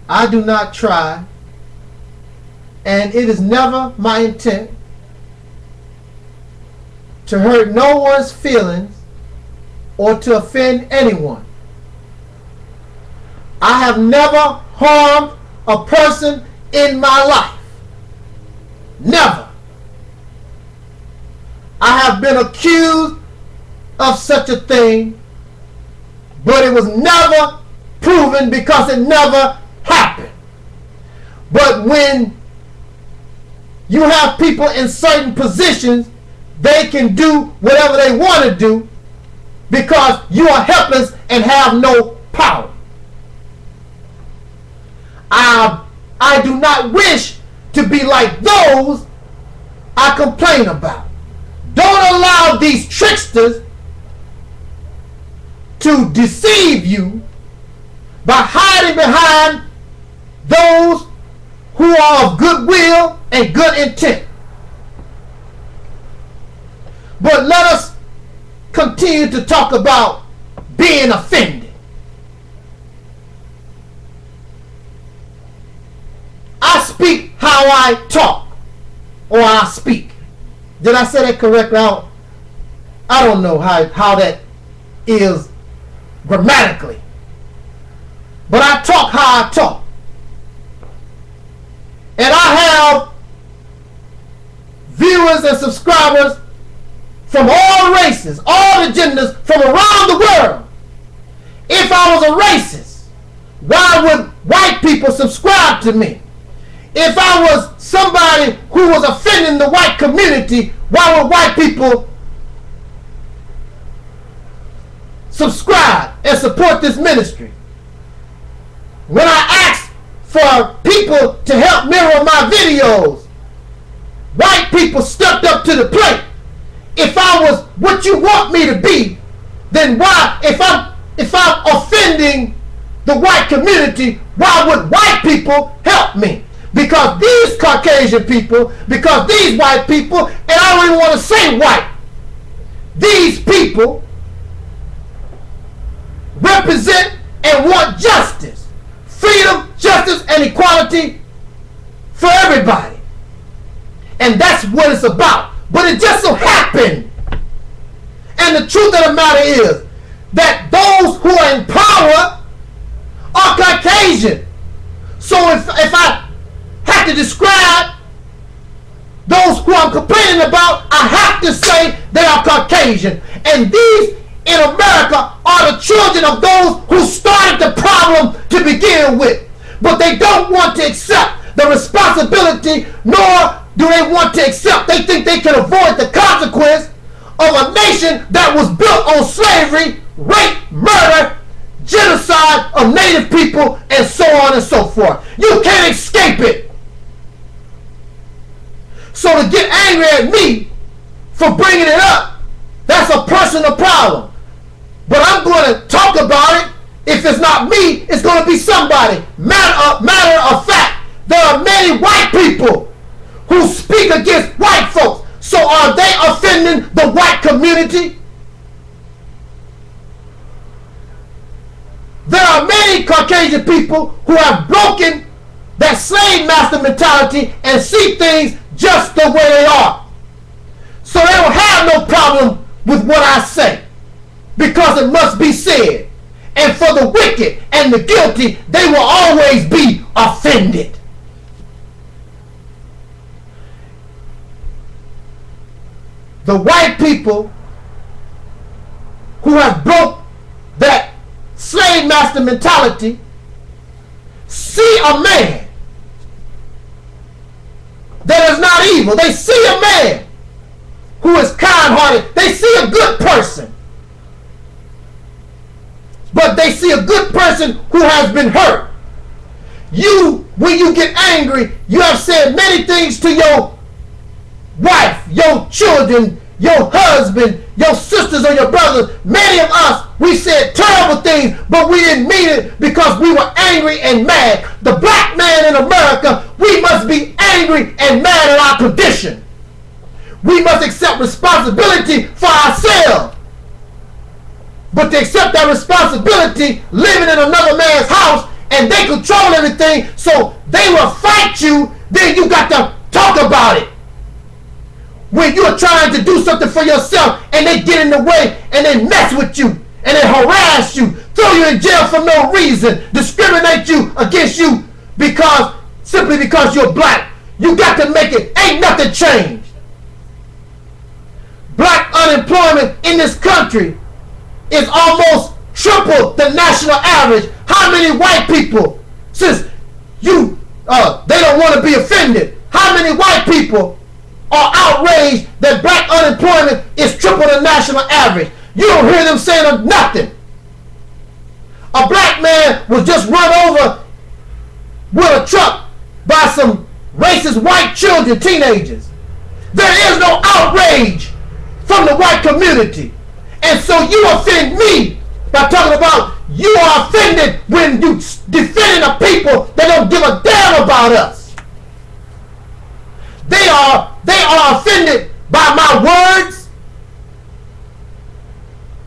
I do not try, and it is never my intent to hurt no one's feelings or to offend anyone. I have never harmed a person in my life. Never. I have been accused of such a thing, but it was never proven because it never happened. But when you have people in certain positions, they can do whatever they want to do because you are helpless and have no power. I do not wish to be like those I complain about. Don't allow these tricksters to deceive you by hiding behind those who are of goodwill and good intent. But let us continue to talk about being offended. I speak how I talk, or I speak. Did I say that correctly? I don't know how that is grammatically. But I talk how I talk. And I have viewers and subscribers from all races, all the genders, from around the world. If I was a racist, why would white people subscribe to me? If I was somebody who was offending the white community, why would white people subscribe and support this ministry? When I asked for people to help mirror my videos, white people stepped up to the plate. If I was what you want me to be, then why, if I'm offending the white community, why would white people help me? Because these Caucasian people, because these white people, and I don't even want to say white, these people represent and want justice, freedom, justice, and equality for everybody. And that's what it's about. But it just so happened, and the truth of the matter is, that those who are in power are Caucasian. So if I have to describe those who I'm complaining about, I have to say they are Caucasian. And these in America are the children of those who started the problem to begin with. But they don't want to accept the responsibility, nor do they want to accept. They think they can avoid the consequence of a nation that was built on slavery, rape, murder, genocide of native people, and so on and so forth. You can't escape it. So to get angry at me for bringing it up, that's a personal problem. But I'm going to talk about it. If it's not me, it's going to be somebody. Matter of fact, there are many white people who speak against white folks. So are they offending the white community? There are many Caucasian people who have broken that slave master mentality and see things just the way they are. So they don't have no problem with what I say, because it must be said. And for the wicked and the guilty, they will always be offended. The white people who have broke that slave master mentality see a man that is not evil. They see a man who is kind-hearted. They see a good person. But they see a good person who has been hurt. You, when you get angry, you have said many things to your wife, your children, your husband, your sisters, or your brothers. Many of us, we said terrible things, but we didn't mean it because we were angry and mad. The black man in America, we must be angry and mad at our condition. We must accept responsibility for ourselves. But to accept that responsibility, living in another man's house and they control everything, so they will fight you. Then you got to talk about it. When you're trying to do something for yourself and they get in the way and they mess with you and they harass you, throw you in jail for no reason, discriminate you against you simply because you're black, you got to make it. Ain't nothing changed. Black unemployment in this country is almost triple the national average. How many white people, since they don't want to be offended, how many white people are outraged that black unemployment is triple the national average? You don't hear them saying nothing. A black man was just run over with a truck by some racist white children, teenagers. There is no outrage from the white community. And so you offend me by talking about you are offended when you defending a people that don't give a damn about us. They are offended by my words.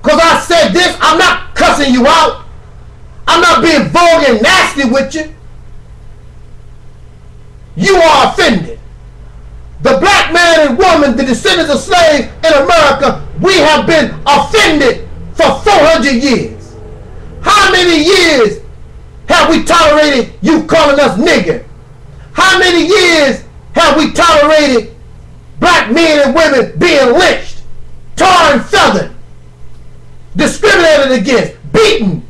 Because I said this, I'm not cussing you out. I'm not being vulgar and nasty with you. You are offended. The black man and woman, the descendants of slaves in America, we have been offended for 400 years. How many years have we tolerated you calling us nigger? How many years have we tolerated black men and women being lynched, tarred and feathered, discriminated against, beaten?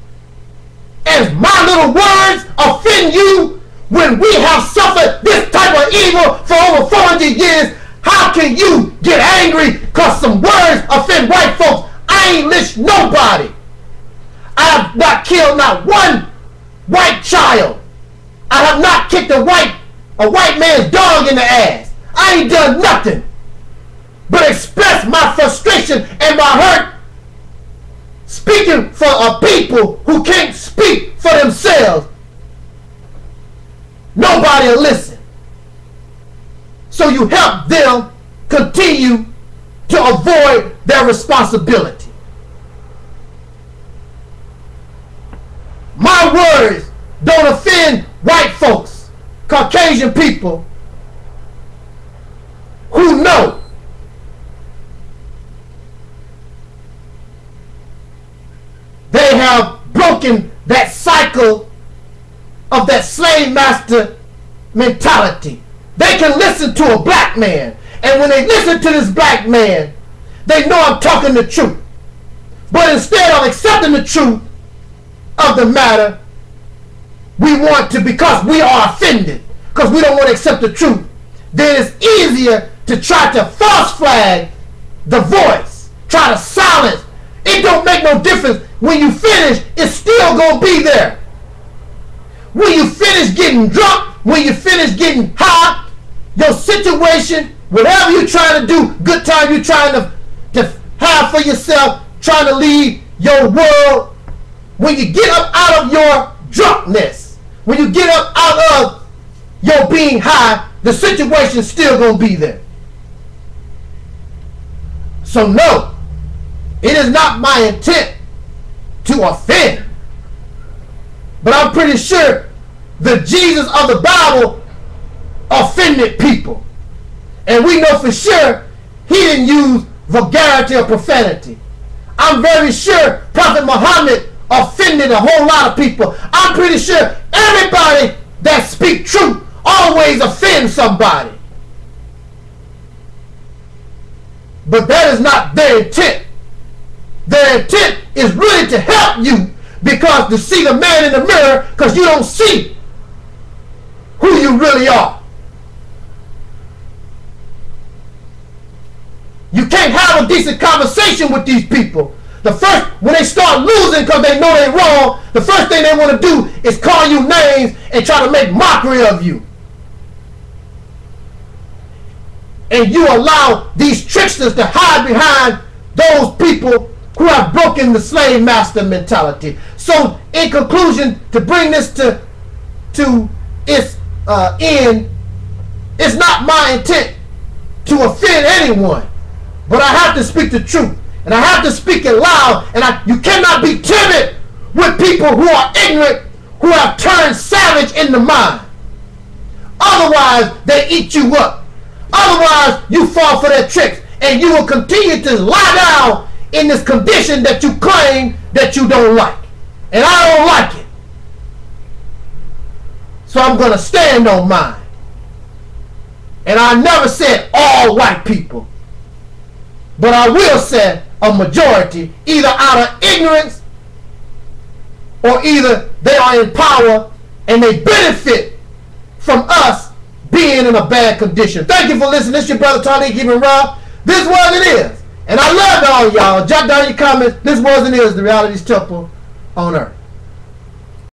And my little words offend you when we have suffered this type of evil for over 400 years? How can you get angry because some words offend white folks? I ain't lynched nobody. I have not killed not one white child. I have not kicked a white man's dog in the ass. I ain't done nothing but express my frustration and my hurt, speaking for a people who can't speak for themselves. Nobody will listen. So you help them continue to avoid their responsibility. My words don't offend white folks, Caucasian people who know they have broken that cycle of that slave master mentality. They can listen to a black man, and when they listen to this black man, they know I'm talking the truth. But instead of accepting the truth of the matter, we want to, because we are offended, because we don't want to accept the truth, then it's easier to try to false flag the voice, try to silence. It don't make no difference. When you finish, it's still going to be there. When you finish getting drunk, when you finish getting high, your situation, whatever you're trying to do, good time you're trying to have for yourself, trying to leave your world, when you get up out of your drunkenness, when you get up out of your being high, the situation's still going to be there. So no, it is not my intent to offend. But I'm pretty sure the Jesus of the Bible offended people. And we know for sure he didn't use vulgarity or profanity. I'm very sure Prophet Muhammad offended a whole lot of people. I'm pretty sure everybody that speaks truth always offends somebody. But that is not their intent. Their intent is really to help you, because to see the man in the mirror, because you don't see who you really are. You can't have a decent conversation with these people. When they start losing because they know they're wrong, the first thing they want to do is call you names and try to make mockery of you. And you allow these tricksters to hide behind those people who have broken the slave master mentality. So in conclusion, to bring this to its end, it's not my intent to offend anyone, but I have to speak the truth, and I have to speak it loud, and you cannot be timid with people who are ignorant, who have turned savage in the mind. Otherwise, they eat you up. Otherwise, you fall for their tricks, and you will continue to lie down in this condition that you claim that you don't like. And I don't like it. So I'm going to stand on mine. And I never said all white people. But I will say a majority, either out of ignorance or either they are in power and they benefit from us being in a bad condition. Thank you for listening. This is your brother Tony giving Rob. This was and is. And I love all y'all. Jot down your comments. This was and is the Reality's Temple on Earth.